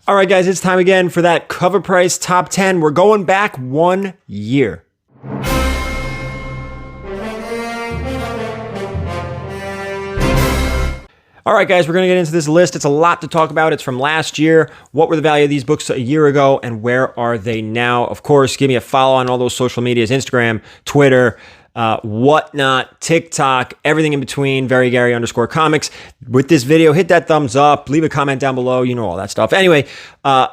All right, guys, it's time again for that cover price top 10. We're going back 1 year. All right, guys, we're going to get into this list. It's a lot to talk about. It's from last year. What were the value of these books a year ago, and where are they now? Of course, give me a follow on all those social medias, Instagram, Twitter, whatnot, TikTok, everything in between, VERYGARY_comics. With this video, hit that thumbs up, leave a comment down below, you know, all that stuff. Anyway,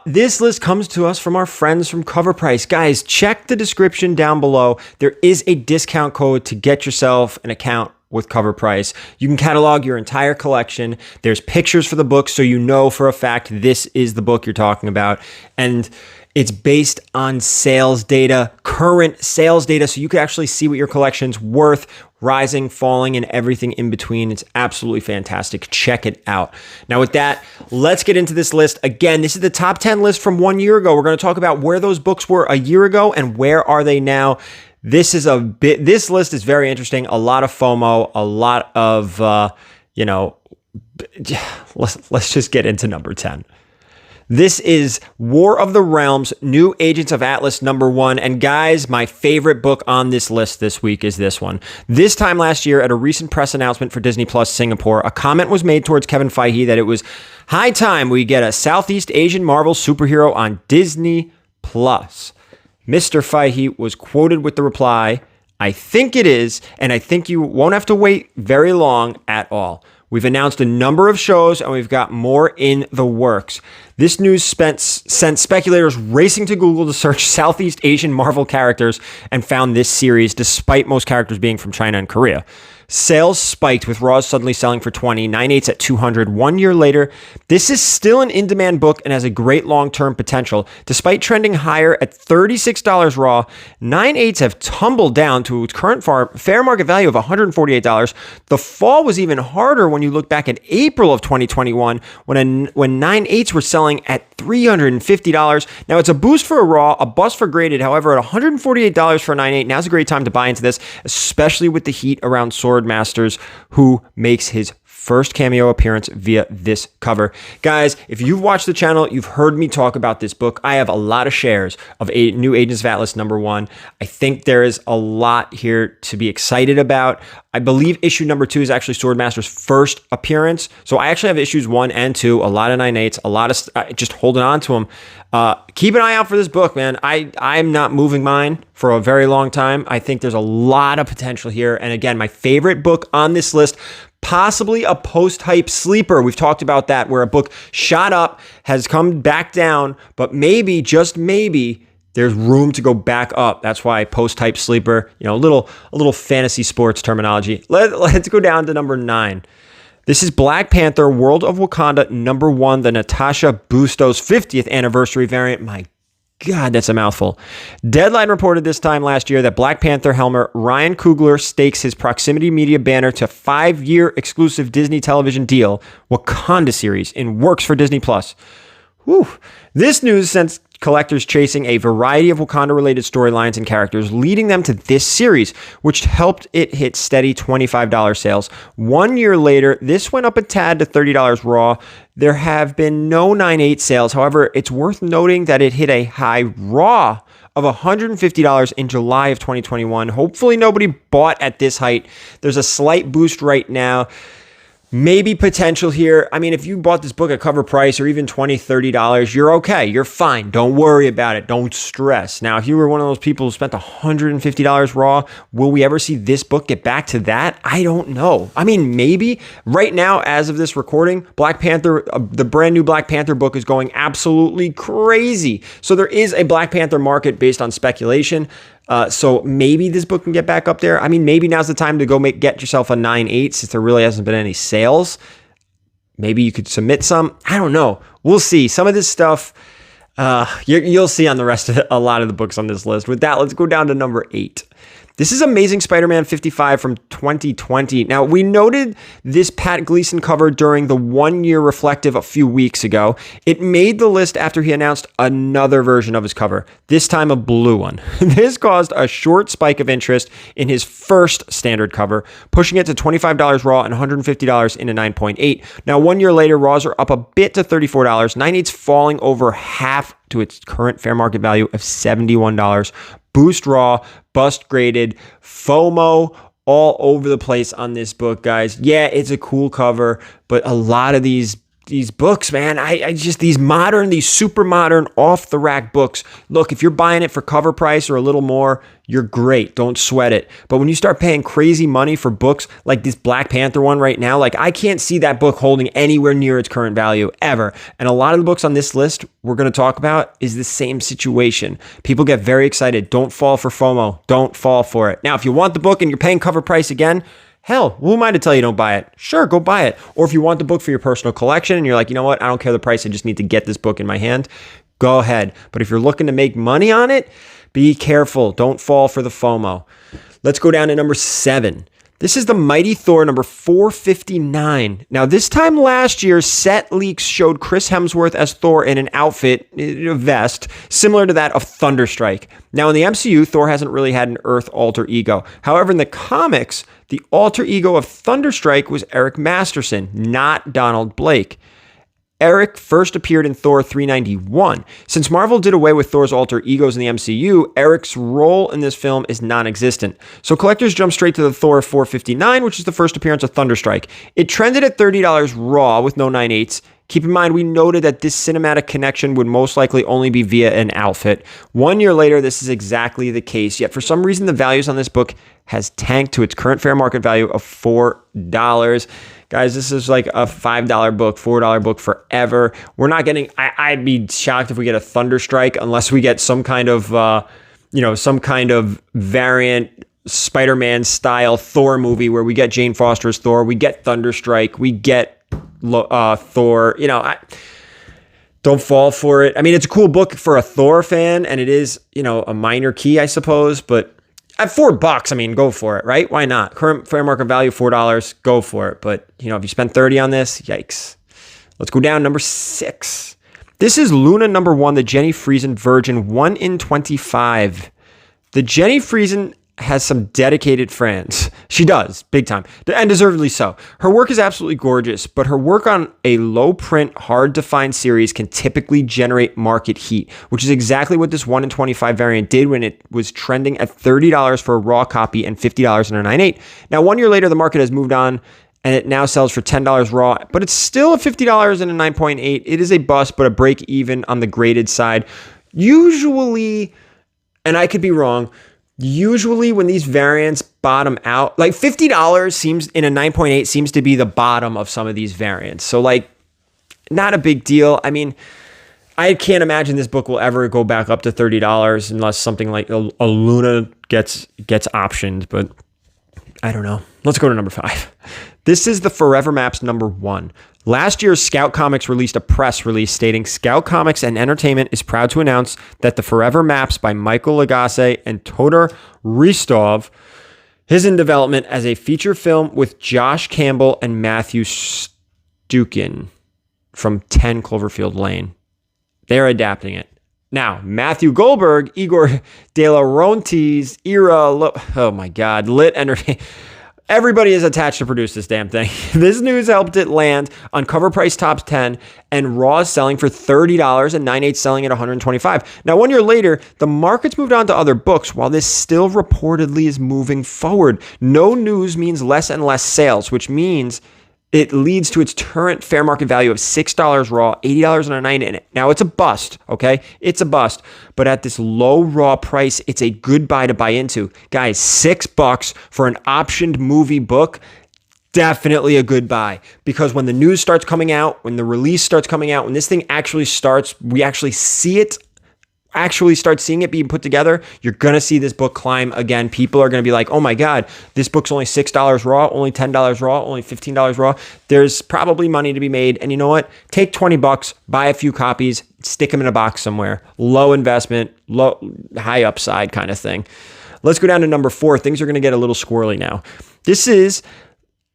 this list comes to us from our friends from Covrprice. Guys, check the description down below. There is a discount code to get yourself an account with Covrprice. You can catalog your entire collection. There's pictures for the book, so you know for a fact this is the book you're talking about. And it's based on sales data, current sales data, so you can actually see what your collection's worth, rising, falling, and everything in between. It's absolutely fantastic. Check it out. Now with that, let's get into this list. Again, this is the top 10 list from 1 year ago. We're going to talk about where those books were a year ago and where are they now. This list is very interesting. A lot of FOMO, a lot of, let's just get into number 10. This is War of the Realms, New Agents of Atlas #1. And guys, my favorite book on this list this week is this one. This time last year at a recent press announcement for Disney Plus Singapore, a comment was made towards Kevin Feige that it was high time we get a Southeast Asian Marvel superhero on Disney Plus. Mr. Feige was quoted with the reply, "I think it is, and I think you won't have to wait very long at all. We've announced a number of shows, and we've got more in the works." This news sent speculators racing to Google to search Southeast Asian Marvel characters and found this series, despite most characters being from China and Korea. Sales spiked, with Raws suddenly selling for $20, 9/8 at $200. 1 year later, this is still an in-demand book and has a great long-term potential. Despite trending higher at $36 Raw, 9/8 have tumbled down to its current fair market value of $148. The fall was even harder when you look back at April of 2021, when 9/8s were selling at $350. Now, it's a boost for a Raw, a bust for graded. However, at $148 for a 9/8, now's a great time to buy into this, especially with the heat around Sword Masters, who makes his first cameo appearance via this cover. Guys, if you've watched the channel, you've heard me talk about this book. I have a lot of shares of New Agents of Atlas #1. I think there is a lot here to be excited about. I believe issue #2 is actually Swordmaster's first appearance. So I actually have issues 1 and 2, a lot of 9/8s, a lot of just holding on to them. Keep an eye out for this book, man. I'm not moving mine for a very long time. I think there's a lot of potential here. And again, my favorite book on this list, possibly a post-hype sleeper. We've talked about that, where a book shot up, has come back down, but maybe, just maybe, there's room to go back up. That's why post-hype sleeper, a little fantasy sports terminology. Let's go down to number 9. This is Black Panther, World of Wakanda #1, the NATACHA BUSTOS 50th anniversary variant. My God, that's a mouthful. Deadline reported this time last year that Black Panther helmer Ryan Coogler stakes his Proximity Media banner to 5-year exclusive Disney television deal, Wakanda series, in works for Disney Plus. Whew. This news sent collectors chasing a variety of Wakanda-related storylines and characters, leading them to this series, which helped it hit steady $25 sales. 1 year later, this went up a tad to $30 Raw. There have been no 9/8 sales. However, it's worth noting that it hit a high Raw of $150 in July of 2021. Hopefully nobody bought at this height. There's a slight boost right now. Maybe potential here. I mean, if you bought this book at cover price or even $20, $30, you're okay. You're fine. Don't worry about it. Don't stress. Now, if you were one of those people who spent $150 Raw, will we ever see this book get back to that? I don't know. I mean, maybe. Right now, as of this recording, Black Panther, the brand new Black Panther book is going absolutely crazy. So there is a Black Panther market based on speculation. So maybe this book can get back up there. I mean, maybe now's the time to go get yourself a 9/8 since there really hasn't been any sales. Maybe you could submit some. I don't know. We'll see. Some of this stuff, you'll see on the rest of a lot of the books on this list. With that, let's go down to number 8. This is Amazing Spider-Man 55 from 2020. Now, we noted this Pat Gleason cover during the 1-year reflective a few weeks ago. It made the list after he announced another version of his cover, this time a blue one. This caused a short spike of interest in his first standard cover, pushing it to $25 raw and $150 in a 9.8. Now, 1 year later, raws are up a bit to $34. 9.8's falling over half to its current fair market value of $71. Boost raw, bust graded, FOMO all over the place on this book, guys. Yeah, it's a cool cover, but a lot of these books, man, I just, these super modern, off the rack books. Look, if you're buying it for cover price or a little more, you're great. Don't sweat it. But when you start paying crazy money for books like this Black Panther one right now, like I can't see that book holding anywhere near its current value ever. And a lot of the books on this list we're going to talk about is the same situation. People get very excited. Don't fall for FOMO. Don't fall for it. Now, if you want the book and you're paying cover price again, hell, who am I to tell you don't buy it? Sure, go buy it. Or if you want the book for your personal collection and you're like, you know what, I don't care the price, I just need to get this book in my hand, go ahead. But if you're looking to make money on it, be careful. Don't fall for the FOMO. Let's go down to number 7. This is the Mighty Thor number 459. Now, this time last year, set leaks showed Chris Hemsworth as Thor in an outfit, a vest, similar to that of Thunderstrike. Now, in the MCU, Thor hasn't really had an Earth alter ego. However, in the comics, the alter ego of Thunderstrike was Eric Masterson, not Donald Blake. Eric first appeared in Thor 391. Since Marvel did away with Thor's alter egos in the MCU, Eric's role in this film is non-existent. So collectors jump straight to the Thor 459, which is the first appearance of Thunderstrike. It trended at $30 raw with no 9/8. Keep in mind, we noted that this cinematic connection would most likely only be via an outfit. 1 year later, this is exactly the case. Yet for some reason, the values on this book has tanked to its current fair market value of $4. Guys, this is like a $5 book, $4 book forever. We're not getting, I'd be shocked if we get a Thunderstrike unless we get some kind of, some kind of variant Spider-Man style Thor movie where we get Jane Foster's Thor, we get Thunderstrike, we get Thor. Don't fall for it. I mean, it's a cool book for a Thor fan, and it is, a minor key, I suppose, but at $4, I mean, go for it, right? Why not? Current fair market value, $4, go for it. But, if you spend $30 on this, yikes. Let's go down, number 6. This is Luna number 1, the Jenny Friesen Virgin, 1 in 25. The Jenny Friesen has some dedicated fans. She does, big time, and deservedly so. Her work is absolutely gorgeous, but her work on a low print, hard to find series can typically generate market heat, which is exactly what this 1 in 25 variant did when it was trending at $30 for a raw copy and $50 in a 9.8. Now, 1 year later, the market has moved on and it now sells for $10 raw, but it's still at $50 in a 9.8. It is a bust, but a break even on the graded side. Usually, and I could be wrong, usually when these variants bottom out, like $50 seems in a 9.8 seems to be the bottom of some of these variants. So not a big deal. I mean, I can't imagine this book will ever go back up to $30 unless something like a Luna gets optioned, but I don't know. Let's go to number 5. This is the Forever Maps number 1. Last year, Scout Comics released a press release stating Scout Comics and Entertainment is proud to announce that the Forever Maps by Michael Lagasse and Todor Ristov is in development as a feature film with Josh Campbell and Matthew Stukin from 10 Cloverfield Lane. They're adapting it. Now, Matthew Goldberg, Igor De Laurentiis era, oh my God, Lit Entertainment. Everybody is attached to produce this damn thing. This news helped it land on Covrprice Top 10 and Raw is selling for $30 and 9/8 selling at $125. Now, 1 year later, the market's moved on to other books while this still reportedly is moving forward. No news means less and less sales, which means it leads to its current fair market value of $6 raw, $80 in a 9. Now, it's a bust, okay? It's a bust. But at this low raw price, it's a good buy to buy into. Guys, $6 for an optioned movie book, definitely a good buy. Because when the news starts coming out, when the release starts coming out, when this thing actually starts, we actually see it, actually start seeing it being put together, you're going to see this book climb again. People are going to be like, oh my God, this book's only $6 raw, only $10 raw, only $15 raw. There's probably money to be made. And you know what? Take $20, buy a few copies, stick them in a box somewhere. Low investment, high upside kind of thing. Let's go down to number 4. Things are going to get a little squirrely now. This is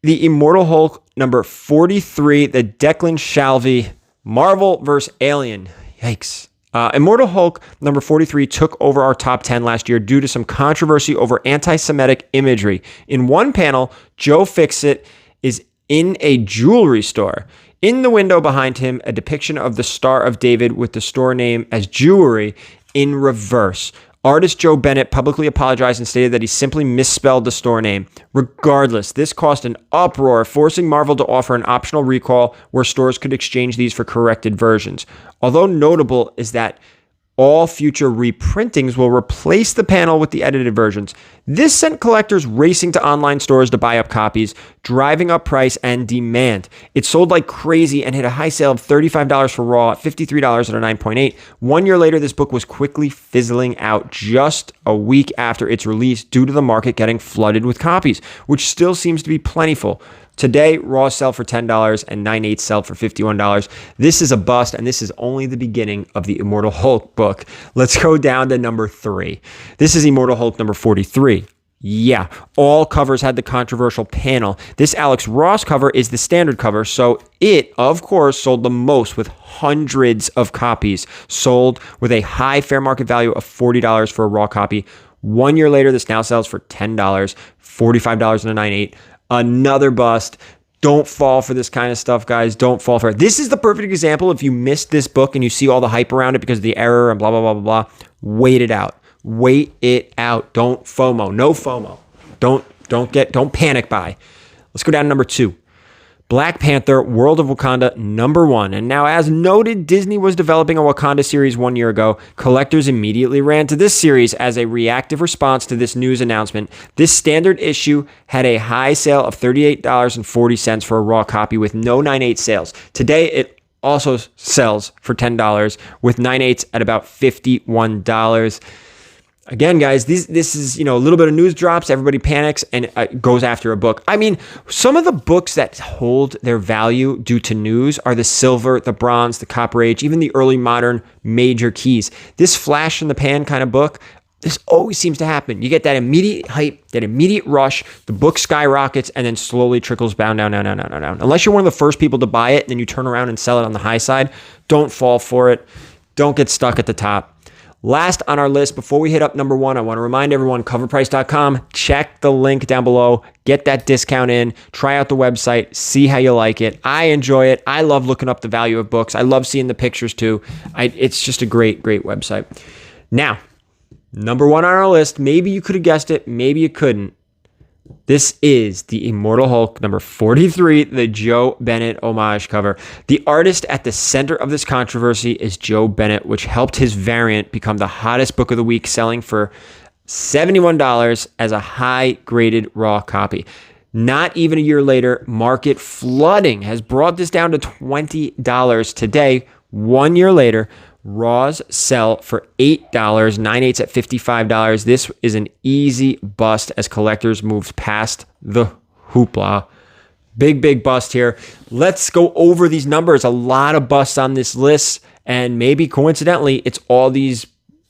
the Immortal Hulk number 43, the DECLAN SHALVEY Marvel vs. Alien. Yikes. Immortal Hulk number 43 took over our top 10 last year due to some controversy over anti-Semitic imagery. In one panel, Joe Fixit is in a jewelry store. In the window behind him, a depiction of the Star of David with the store name as jewelry in reverse. Artist Joe Bennett publicly apologized and stated that he simply misspelled the store name. Regardless, this caused an uproar, forcing Marvel to offer an optional recall where stores could exchange these for corrected versions. Although notable is that all future reprintings will replace the panel with the edited versions. This sent collectors racing to online stores to buy up copies, driving up price and demand. It sold like crazy and hit a high sale of $35 for Raw, $53 at a 9.8. 1 year later, this book was quickly fizzling out just a week after its release due to the market getting flooded with copies, which still seems to be plentiful. Today, Raw sell for $10 and 9/8 sell for $51. This is a bust, and this is only the beginning of the Immortal Hulk book. Let's go down to number 3. This is Immortal Hulk number 43. Yeah, all covers had the controversial panel. This Alex Ross cover is the standard cover, so it, of course, sold the most with hundreds of copies sold with a high fair market value of $40 for a Raw copy. 1 year later, this now sells for $10, $45 and a 9/8. Another bust. Don't fall for this kind of stuff, guys. Don't fall for it. This is the perfect example. If you missed this book and you see all the hype around it because of the error and blah, blah, blah, blah, blah, wait it out. Wait it out. Don't FOMO. No FOMO. Don't panic buy. Let's go down to number 2. Black Panther, World of Wakanda, number 1. And now, as noted, Disney was developing a Wakanda series 1 year ago. Collectors immediately ran to this series as a reactive response to this news announcement. This standard issue had a high sale of $38.40 for a Raw copy with no 9/8 sales. Today, it also sells for $10 with 9/8 at about $51. Again, guys, this is, a little bit of news drops, everybody panics and goes after a book. I mean, some of the books that hold their value due to news are the Silver, the Bronze, the Copper Age, even the early modern major keys. This flash in the pan kind of book, this always seems to happen. You get that immediate hype, that immediate rush, the book skyrockets, and then slowly trickles down. Unless you're one of the first people to buy it, and then you turn around and sell it on the high side, don't fall for it. Don't get stuck at the top. Last on our list, before we hit up number 1, I want to remind everyone, covrprice.com, check the link down below, get that discount in, try out the website, see how you like it. I enjoy it. I love looking up the value of books. I love seeing the pictures too. It's just a great, great website. Now, number 1 on our list, maybe you could have guessed it, maybe you couldn't. This is the Immortal Hulk number 43, the Joe Bennett homage cover. The artist at the center of this controversy is Joe Bennett, which helped his variant become the hottest book of the week, selling for $71 as a high-graded Raw copy. Not even a year later, market flooding has brought this down to $20 today. 1 year later, Raws sell for $8, 9/8 at $55. This is an easy bust as collectors moves past the hoopla. Big bust here. Let's go over these numbers. A lot of busts on this list, and maybe coincidentally, it's all these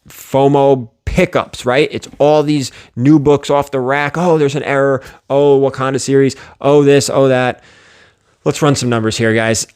FOMO pickups, right? It's all these new books off the rack. Oh, there's an error. Oh, Wakanda series. Oh, this, oh, that. Let's run some numbers here, guys.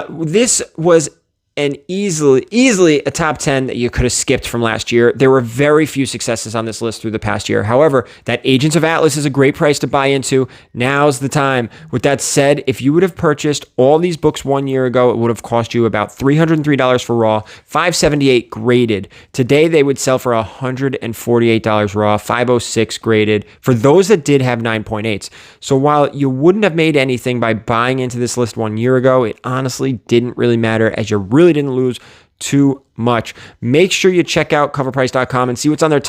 This was and easily a top 10 that you could have skipped from last year. There were very few successes on this list through the past year. However, that Agents of Atlas is a great price to buy into. Now's the time. With that said, if you would have purchased all these books 1 year ago, it would have cost you about $303 for Raw, $578 graded. Today, they would sell for $148 Raw, $506 graded for those that did have 9.8s. So while you wouldn't have made anything by buying into this list 1 year ago, it honestly didn't really matter as you really didn't lose too much. Make sure you check out covrprice.com and see what's on their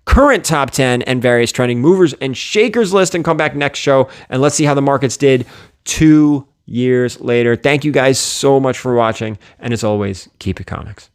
current top 10 and various trending movers and shakers list, and come back next show and let's see how the markets did 2 years later. Thank you guys so much for watching, and as always, keep it comics.